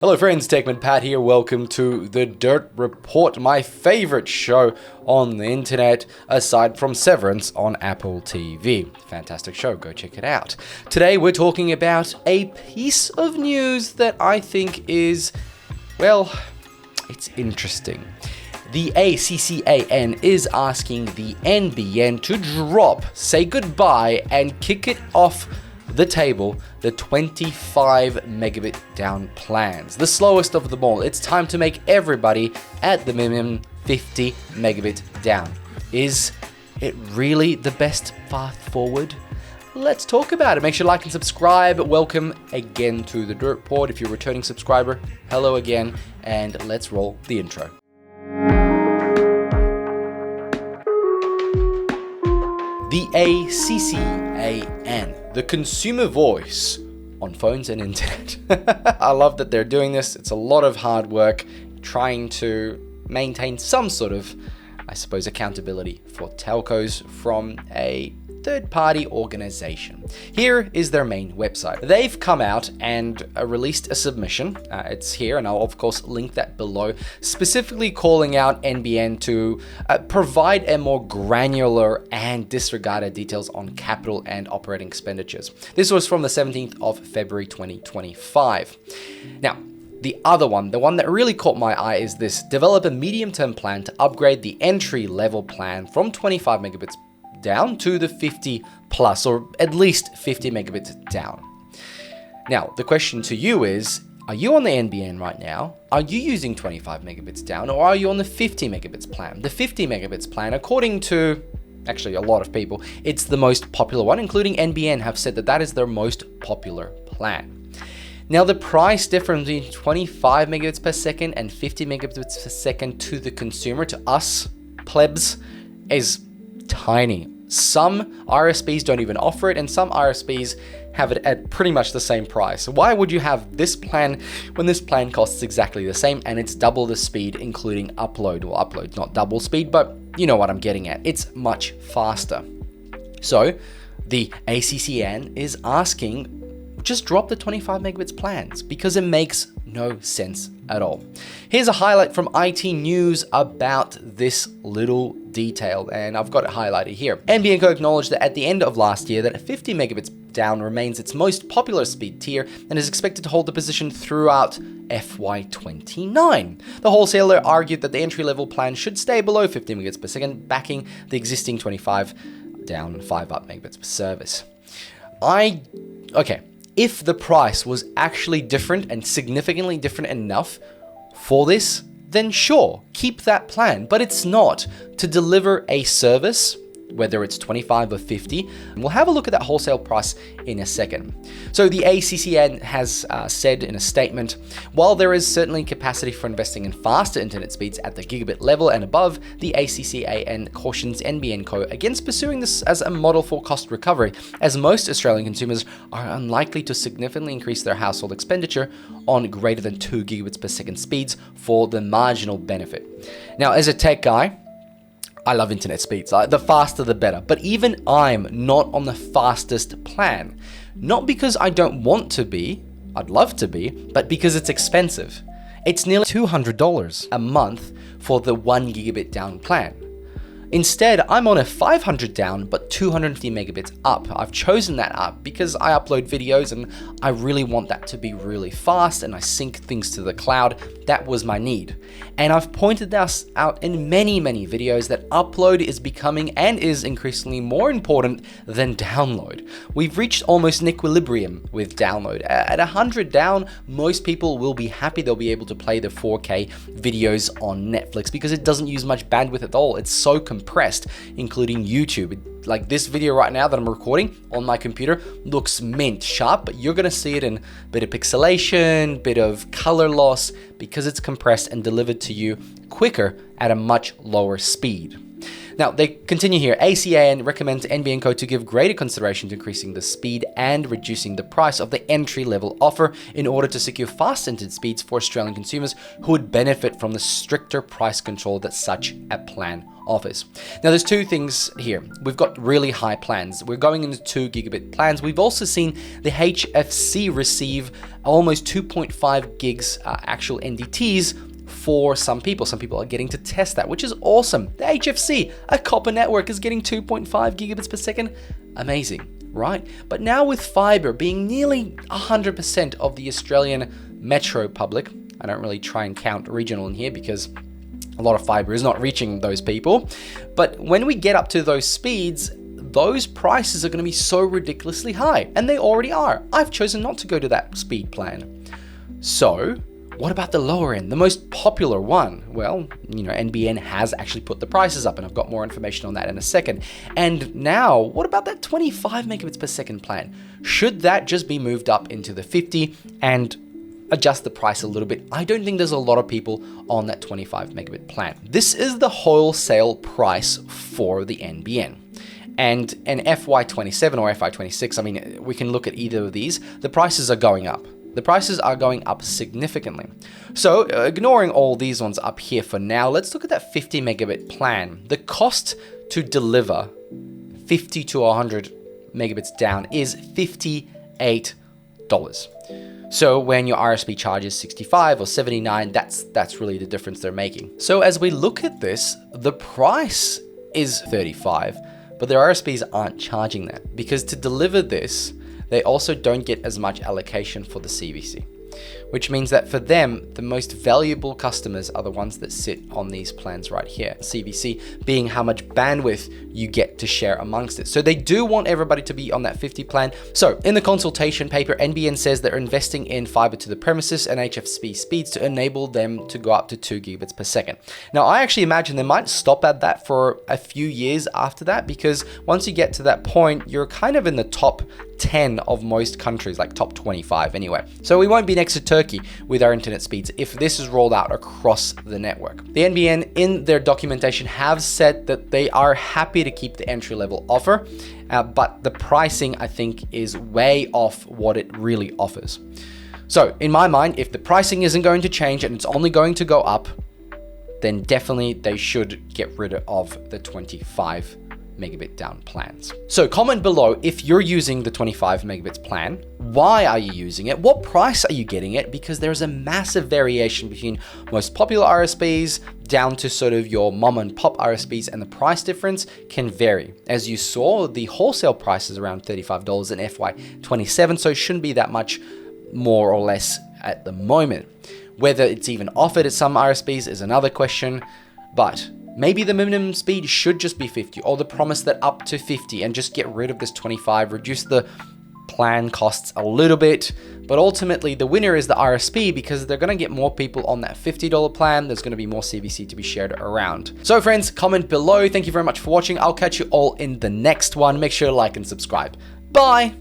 Hello friends, TECHMANPAT here. Welcome to the Dirt Report, my favorite show on the internet, aside from Severance on Apple TV. Fantastic show, go check it out. Today we're talking about a piece of news that I think is, well, it's interesting. The ACCC is asking the NBN to drop, say goodbye, and kick it off the table, the 25 megabit down plans, the slowest of them all. It's time to make everybody at the minimum 50 megabit down. Is it really the best path forward? Let's talk about it. Make sure to like and subscribe. Welcome again to the Dirt Report. If you're a returning subscriber, hello again, and let's roll the intro. The ACCC, the consumer voice on phones and internet. I love that they're doing this. It's a lot of hard work trying to maintain some sort of, I suppose, accountability for telcos from a third-party organization. Here is their main website. They've come out and released a submission. It's here, and I'll of course link that below, specifically calling out NBN to provide a more granular and disregarded details on capital and operating expenditures. This was from the 17th of February 2025. Now, the other one, the one that really caught my eye, is this: develop a medium-term plan to upgrade the entry-level plan from 25 megabits down to the 50 plus, or at least 50 megabits down. Now, the question to you is, are you on the NBN right now? Are you using 25 megabits down, or are you on the 50 megabits plan? The 50 megabits plan, according to actually a lot of people, it's the most popular one, including NBN have said that that is their most popular plan. Now, the price difference between 25 megabits per second and 50 megabits per second to the consumer, to us plebs, is tiny. Some RSPs don't even offer it, and some RSPs have it at pretty much the same price. Why would you have this plan when this plan costs exactly the same and it's double the speed, including upload? Well, upload, not double speed, but you know what I'm getting at. It's much faster. So the ACCN is asking, just drop the 25 megabits plans, because it makes no sense at all. Here's a highlight from IT News about this little detail, and I've got it highlighted here. NBN acknowledged that at the end of last year that 50 megabits down remains its most popular speed tier and is expected to hold the position throughout FY29. The wholesaler argued that the entry-level plan should stay below 50 megabits per second, backing the existing 25 down 5 up megabits per service. If the price was actually different and significantly different enough for this, then sure, keep that plan. But it's not. To deliver a service, whether it's 25 or 50, and we'll have a look at that wholesale price in a second. So the ACCN has said in a statement, while there is certainly capacity for investing in faster internet speeds at the gigabit level and above, the ACCN cautions NBN Co against pursuing this as a model for cost recovery, as most Australian consumers are unlikely to significantly increase their household expenditure on greater than 2 gigabits per second speeds for the marginal benefit. Now, as a tech guy, I love internet speeds. The faster the better. But even I'm not on the fastest plan. Not because I don't want to be, I'd love to be, but because it's expensive. It's nearly $200 a month for the 1 gigabit down plan. Instead, I'm on a 500 down, but 250 megabits up. I've chosen that up because I upload videos and I really want that to be really fast, and I sync things to the cloud. That was my need. And I've pointed this out in many videos that upload is becoming and is increasingly more important than download. We've reached almost an equilibrium with download. At 100 down, most people will be happy. They'll be able to play the 4K videos on Netflix because it doesn't use much bandwidth at all. It's so compressed, including YouTube. Like this video right now that I'm recording on my computer looks mint sharp, but you're gonna see it in a bit of pixelation, bit of color loss, because it's compressed and delivered to you quicker at a much lower speed. Now, they continue here. ACCC recommends NBN Co to give greater consideration to increasing the speed and reducing the price of the entry-level offer in order to secure fast internet speeds for Australian consumers who would benefit from the stricter price control that such a plan offers. Now, there's two things here. We've got really high plans. We're going into 2 gigabit plans. We've also seen the HFC receive almost 2.5 gigs actual NDTs for some people. Some people are getting to test that, which is awesome. The HFC, a copper network, is getting 2.5 gigabits per second. Amazing, right? But now with fiber being nearly 100% of the Australian metro public, I don't really try and count regional in here because a lot of fiber is not reaching those people. But when we get up to those speeds, those prices are going to be so ridiculously high, and they already are. I've chosen not to go to that speed plan. So what about the lower end, the most popular one? Well, NBN has actually put the prices up, and I've got more information on that in a second. And now, what about that 25 megabits per second plan? Should that just be moved up into the 50 and adjust the price a little bit? I don't think there's a lot of people on that 25 megabit plan. This is the wholesale price for the NBN. And in FY27 or FY26, I mean, we can look at either of these, the prices are going up. The prices are going up significantly. So ignoring all these ones up here for now, let's look at that 50 megabit plan. The cost to deliver 50 to 100 megabits down is $58. So when your RSP charges 65 or 79, that's really the difference they're making. So as we look at this, the price is 35, but their RSPs aren't charging that, because to deliver this, they also don't get as much allocation for the CVC, which means that for them, the most valuable customers are the ones that sit on these plans right here. CVC being how much bandwidth you get to share amongst it. So they do want everybody to be on that 50 plan. So in the consultation paper, NBN says they're investing in fiber to the premises and HFC speeds to enable them to go up to 2 gigabits per second. Now, I actually imagine they might stop at that for a few years after that, because once you get to that point, you're kind of in the top 10 of most countries, like top 25 anyway. So we won't be next to Turkey with our internet speeds if this is rolled out across the network. The NBN in their documentation have said that they are happy to keep the entry-level offer, but the pricing, I think, is way off what it really offers. So in my mind, if the pricing isn't going to change and it's only going to go up, then definitely they should get rid of the 25 megabit down plans. So comment below if you're using the 25 megabits plan. Why are you using it? What price are you getting it? Because there's a massive variation between most popular RSPs down to sort of your mom and pop RSPs, and the price difference can vary. As you saw, the wholesale price is around $35 in FY27, so it shouldn't be that much more or less at the moment. Whether it's even offered at some RSPs is another question, but maybe the minimum speed should just be 50, or the promise that up to 50, and just get rid of this 25, reduce the plan costs a little bit. But ultimately, the winner is the RSP, because they're going to get more people on that $50 plan. There's going to be more CVC to be shared around. So friends, comment below. Thank you very much for watching. I'll catch you all in the next one. Make sure to like and subscribe. Bye.